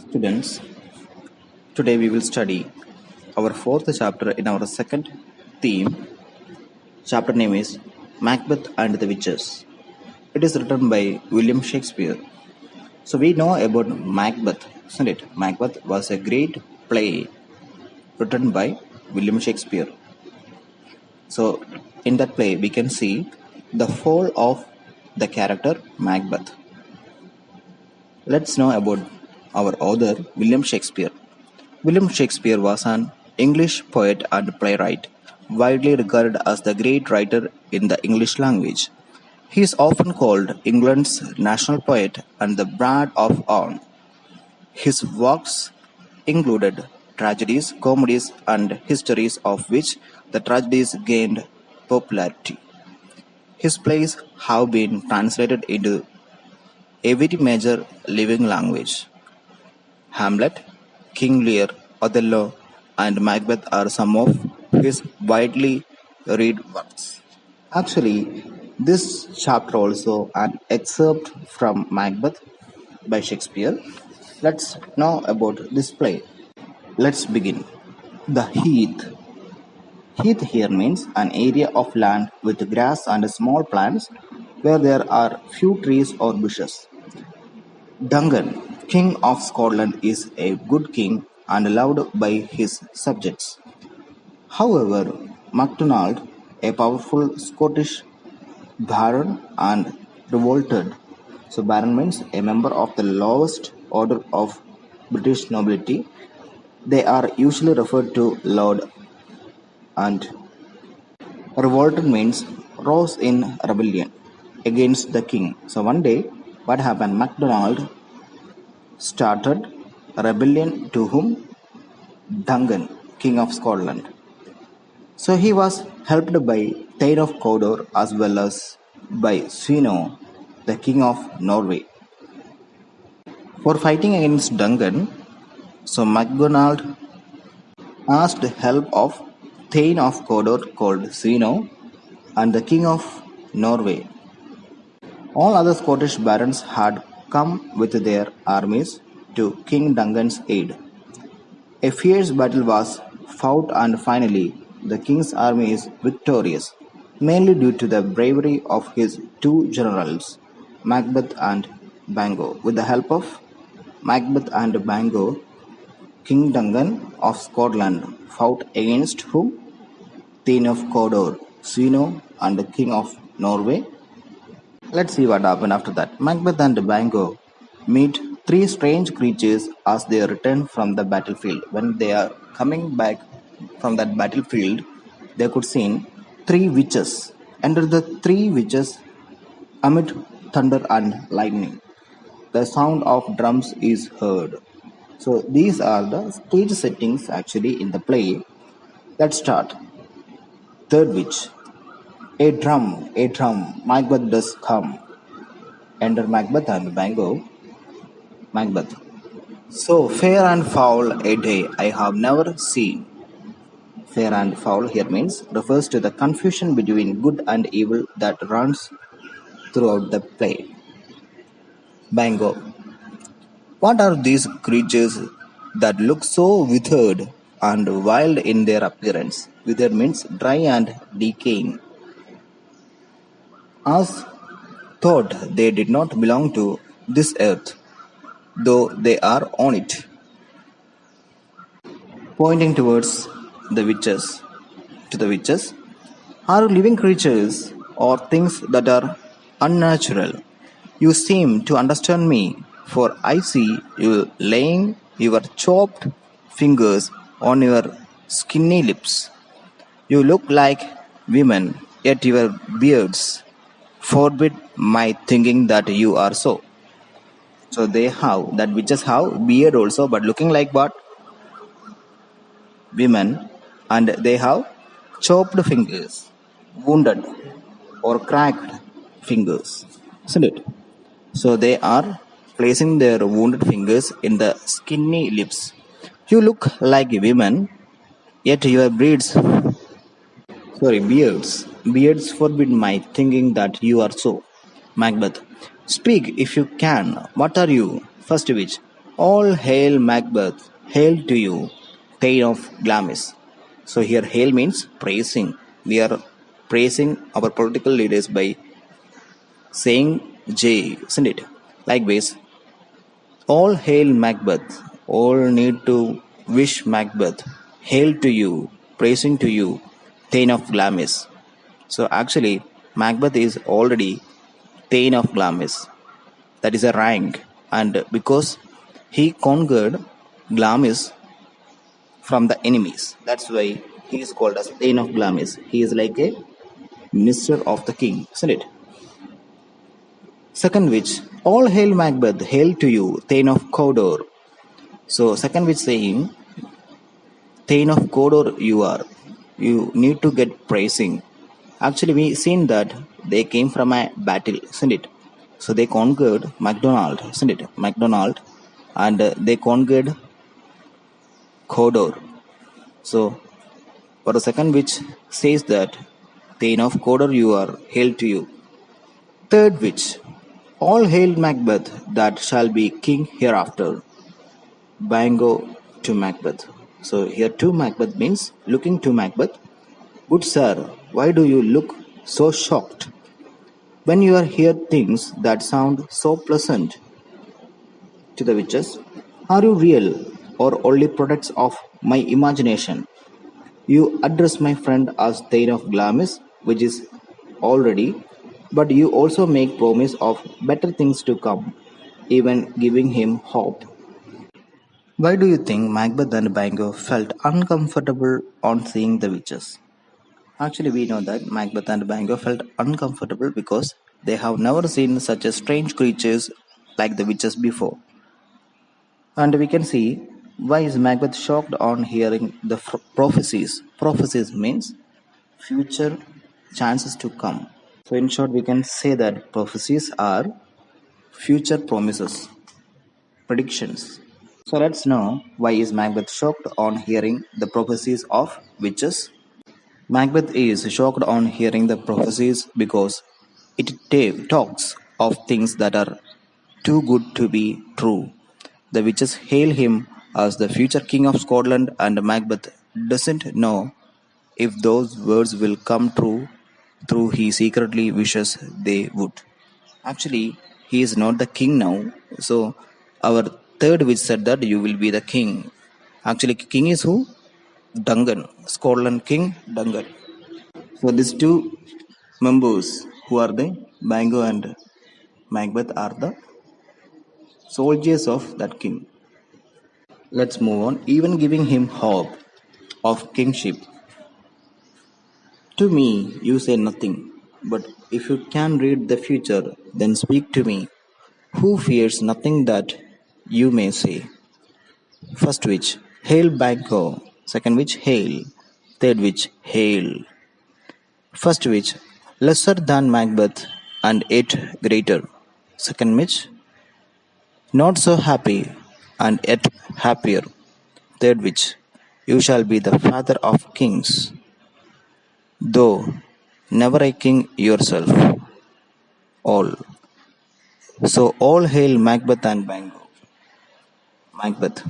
Students, today we will study our fourth chapter in our second theme. Chapter name is Macbeth and the Witches. It is written by William Shakespeare. So we know about Macbeth, isn't it? Macbeth was a great play written by William Shakespeare. So in that play we can see the fall of the character Macbeth. Let's know about our author William Shakespeare. William Shakespeare was an English poet and playwright, widely regarded as the great writer in the English language. He is often called England's national poet and the Bard of Avon. His works included tragedies, comedies, and histories, of which the tragedies gained popularity. His plays have been translated into every major living language. Hamlet, King Lear, Othello, and Macbeth are some of his widely read works. Actually, this chapter also an excerpt from Macbeth by Shakespeare. Let's know about this play. Let's begin. The Heath. Heath here means an area of land with grass and small plants where there are few trees or bushes. Duncan, King of Scotland, is a good king and loved by his subjects. However, MacDonald, a powerful Scottish baron and revolted. So, baron means a member of the lowest order of British nobility. They are usually referred to Lord, and revolted means rose in rebellion against the king. So, one day, what happened? MacDonald started a rebellion to whom? Duncan, King of Scotland. So he was helped by Thane of Cawdor as well as by Swino, the King of Norway. For fighting against Duncan, so MacDonald asked help of Thane of Cawdor called Swino and the King of Norway. All other Scottish barons had come with their armies to King Duncan's aid. A fierce battle was fought and finally the king's army is victorious, mainly due to the bravery of his two generals, Macbeth and Bango. With the help of Macbeth and Bango, King Duncan of Scotland fought against whom? Thane of Cawdor, Swino, and the King of Norway. Let's see what happened after that. Macbeth and Bango meet three strange creatures as they return from the battlefield. When they are coming back from that battlefield, they could see three witches. Enter the three witches amid thunder and lightning. The sound of drums is heard. So these are the stage settings actually in the play. Let's start. Third witch. A drum, a drum. Macbeth does come. Enter Macbeth and Bango. Macbeth. So fair and foul a day I have never seen. Fair and foul here means refers to the confusion between good and evil that runs throughout the play. Bango. What are these creatures that look so withered and wild in their appearance? Withered means dry and decaying. As thought they did not belong to this earth, though they are on it. Pointing towards the witches, to the witches, are living creatures or things that are unnatural. You seem to understand me, for I see you laying your chopped fingers on your skinny lips. You look like women, yet your beards forbid my thinking that you are so. So they have, that witches have beard also, but looking like what? Women, and they have chopped fingers, wounded or cracked fingers, isn't it? So they are placing their wounded fingers in the skinny lips. You look like women, yet your beards forbid my thinking that you are so. Macbeth. Speak if you can. What are you? First witch. All hail Macbeth, hail to you, Thane of Glamis. So here hail means praising. We are praising our political leaders by saying J, isn't it? Likewise, all hail Macbeth, all need to wish Macbeth, hail to you, praising to you, Thane of Glamis. So actually, Macbeth is already Thane of Glamis. That is a rank. And because he conquered Glamis from the enemies, that's why he is called as Thane of Glamis. He is like a minister of the king, isn't it? Second witch, all hail Macbeth, hail to you, Thane of Cawdor. So second witch saying, Thane of Cawdor you are. You need to get praising. Actually, we seen that they came from a battle, isn't it? So they conquered MacDonald, isn't it? MacDonald, and they conquered Cawdor. So for the second witch says that Thane of Cawdor you are, hail to you. Third witch, all hail Macbeth that shall be king hereafter. Bango to Macbeth. So here to Macbeth means looking to Macbeth. Good sir, why do you look so shocked when you hear things that sound so pleasant to the witches? Are you real or only products of my imagination? You address my friend as Thane of Glamis, which is already, but you also make promise of better things to come, even giving him hope. Why do you think Macbeth and Bango felt uncomfortable on seeing the witches? Actually, we know that Macbeth and Bango felt uncomfortable because they have never seen such a strange creatures like the witches before. And we can see why is Macbeth shocked on hearing the prophecies. Prophecies means future chances to come. So in short, we can say that prophecies are future promises, predictions. So let's know why is Macbeth shocked on hearing the prophecies of witches. Macbeth is shocked on hearing the prophecies because it talks of things that are too good to be true. The witches hail him as the future king of Scotland, and Macbeth doesn't know if those words will come true, through he secretly wishes they would. Actually, he is not the king now. So, our third witch said that you will be the king. Actually, king is who? Dungan, Scotland king Dungan. So, these two members, who are they? Bango and Macbeth, are the soldiers of that king. Let's move on. Even giving him hope of kingship. To me, you say nothing. But if you can read the future, then speak to me. Who fears nothing that you may say? First witch, hail Banco. Second witch, hail. Third witch, hail. First witch, lesser than Macbeth and yet greater. Second witch, not so happy and yet happier. Third witch, you shall be the father of kings, though never a king yourself. All. So all hail Macbeth and Bango. Macbeth.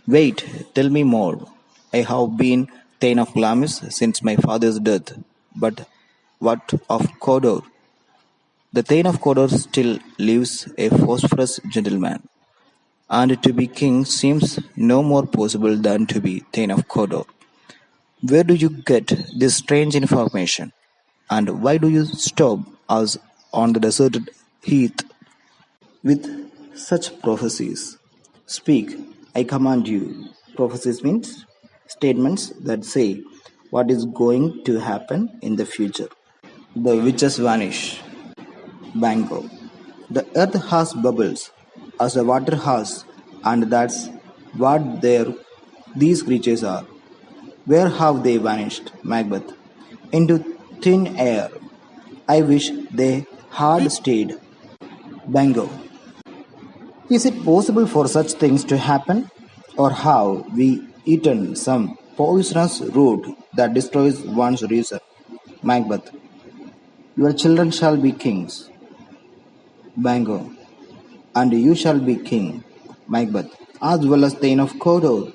Wait, tell me more. I have been Thane of Glamis since my father's death. But what of Cawdor? The Thane of Cawdor still lives a prosperous gentleman, and to be king seems no more possible than to be Thane of Cawdor. Where do you get this strange information? And why do you stop us on the deserted heath with such prophecies? Speak, I command you. Prophecies means statements that say what is going to happen in the future. The witches vanish. Bango. The earth has bubbles, as the water has, and that's what these creatures are. Where have they vanished, Macbeth? Into thin air. I wish they had stayed. Bango. Is it possible for such things to happen? Or have we eaten some poisonous root that destroys one's reason? Macbeth. Your children shall be kings. Bango. And you shall be king. Macbeth. as well as Thane of Kodor.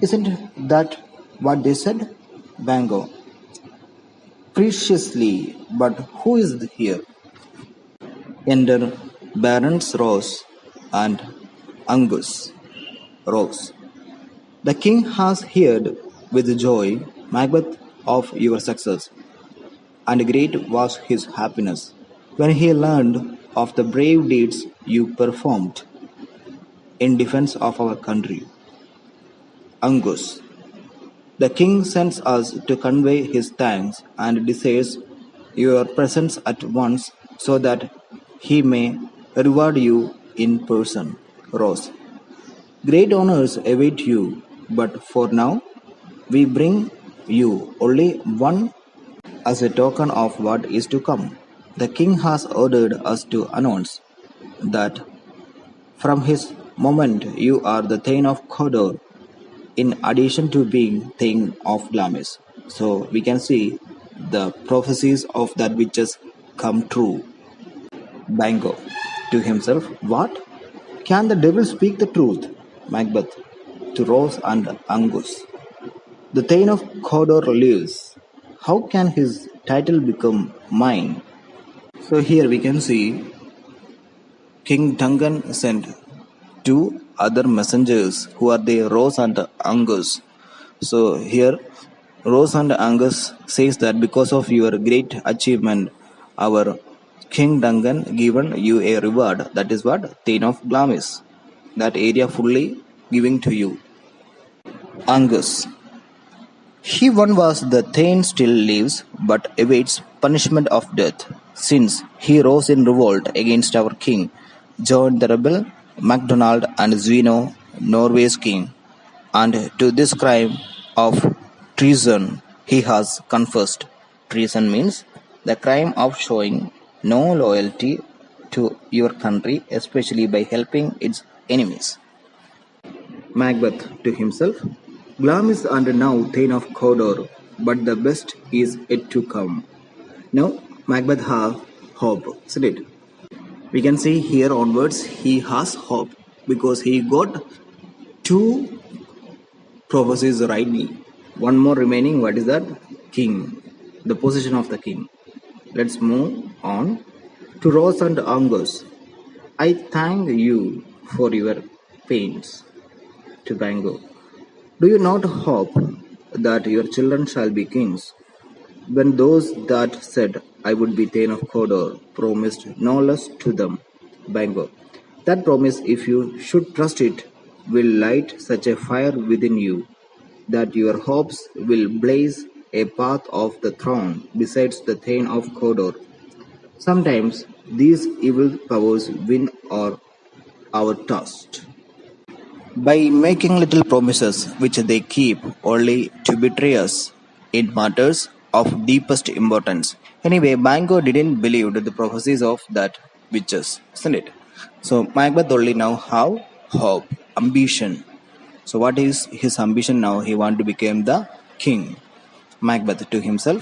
Isn't that what they said? Bango. Preciously, but who is here? Enter Barons Rose and Angus Rose. The king has heard with joy, Macbeth, of your success, and great was his happiness when he learned of the brave deeds you performed in defense of our country. Angus. The king sends us to convey his thanks and desires your presence at once so that he may reward you in person. Rose. Great honors await you, but for now we bring you only one as a token of what is to come. The king has ordered us to announce that from his moment you are the Thane of Kodor in addition to being Thane of Glamis. So we can see the prophecies of that witches come true. Bango. To himself, what? Can the devil speak the truth? Macbeth. To Rose and Angus. The Thane of Kodor lives. How can his title become mine? So here we can see King Duncan sent two other messengers who are the Rose and Angus. So here Rose and Angus says that because of your great achievement, our King Duncan given you a reward. That is what? Thane of Glamis. That area fully giving to you. Angus. He one was the Thane still lives, but awaits punishment of death, since he rose in revolt against our king, joined the rebel MacDonald and Zwino, Norway's king, and to this crime of treason he has confessed. Treason means the crime of showing no loyalty to your country, especially by helping its enemies. Macbeth to himself, Glamis and now Thane of Kodor, but the best is yet to come. Now Macbeth has hope, isn't it? We can see here onwards he has hope because he got two prophecies rightly. One more remaining, what is that? King, the position of the king. Let's move on to Rose and Angus. I thank you for your pains. To Bango. Do you not hope that your children shall be kings? When those that said, I would be Thane of Kodor, promised no less to them. Bango. That promise, if you should trust it, will light such a fire within you that your hopes will blaze a path of the throne besides the Thane of Kodor. Sometimes these evil powers win our trust by making little promises which they keep only to betray us in matters of deepest importance. Anyway, Bango didn't believe the prophecies of that witches, isn't it? So Macbeth only now have hope, ambition. So what is his ambition now? He want to become the king. Macbeth to himself,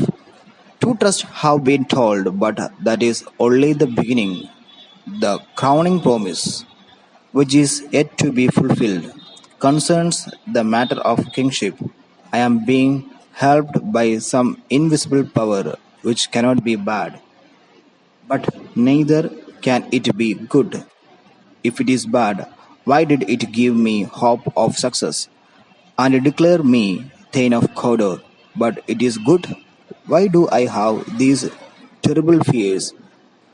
to trust have been told, but that is only the beginning, the crowning promise which is yet to be fulfilled, concerns the matter of kingship. I am being helped by some invisible power which cannot be bad, but neither can it be good. If it is bad, why did it give me hope of success and declare me Thane of Kodor? But it is good. Why do I have these terrible fears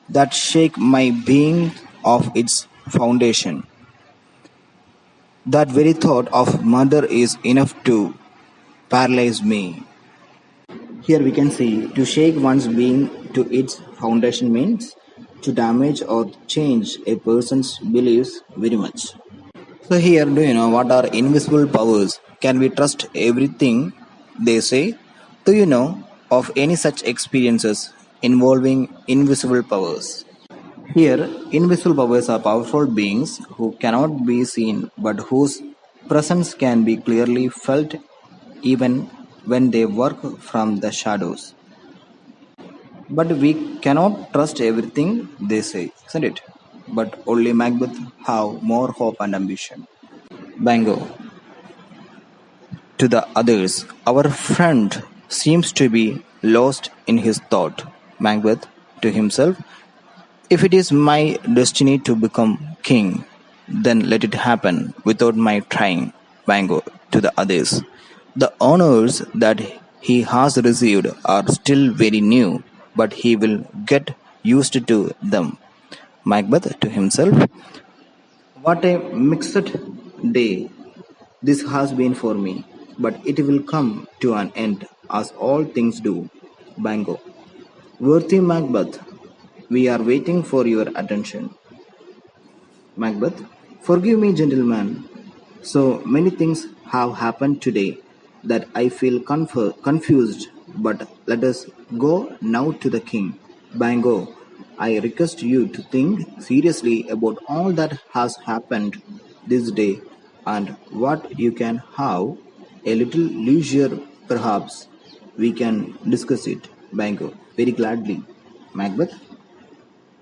that shake my being of its foundation? That very thought of murder is enough to paralyze me. Here we can see to shake one's being to its foundation means to damage or change a person's beliefs very much. So here, do you know what are invisible powers? Can we trust everything they say? Do you know of any such experiences involving invisible powers? Here, invisible powers are powerful beings who cannot be seen but whose presence can be clearly felt even when they work from the shadows. But we cannot trust everything they say, isn't it? But only Macbeth have more hope and ambition. Bango. To the others, our friend seems to be lost in his thought. Macbeth to himself, if it is my destiny to become king, then let it happen without my trying. Bango to the others. The honors that he has received are still very new, but he will get used to them. Macbeth to himself, what a mixed day this has been for me, but it will come to an end, as all things do. Bango. Worthy Macbeth, we are waiting for your attention. Macbeth, forgive me, gentlemen. So many things have happened today that I feel confused, but let us go now to the king. Bango, I request you to think seriously about all that has happened this day and what you can have a little leisure, perhaps we can discuss it. Bango, very gladly. Macbeth,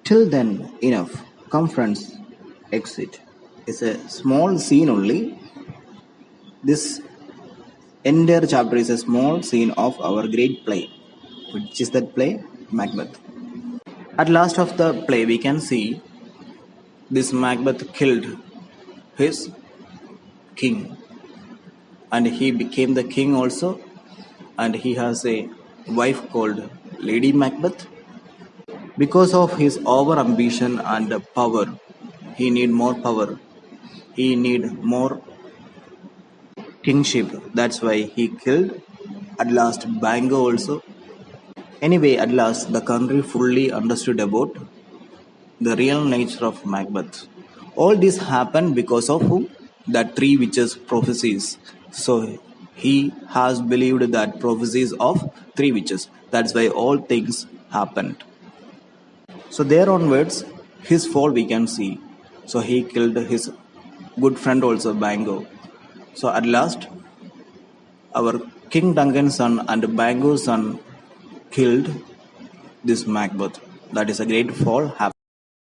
till then, enough. Come, friends, exit. It's a small scene only. This entire chapter is a small scene of our great play. Which is that play? Macbeth. At last of the play, we can see this Macbeth killed his king, and he became the king also, and he has a wife called Lady Macbeth. Because of his over ambition and power, he need more power. He need more kingship. That's why he killed at last Bango also. Anyway, at last the country fully understood about the real nature of Macbeth. All this happened because of who? The three witches' prophecies. So he has believed that prophecies of three witches. That's why all things happened. So there onwards, his fall we can see. So he killed his good friend also Bango. So at last, our King Duncan's son and Bango's son killed this Macbeth. That is a great fall happened.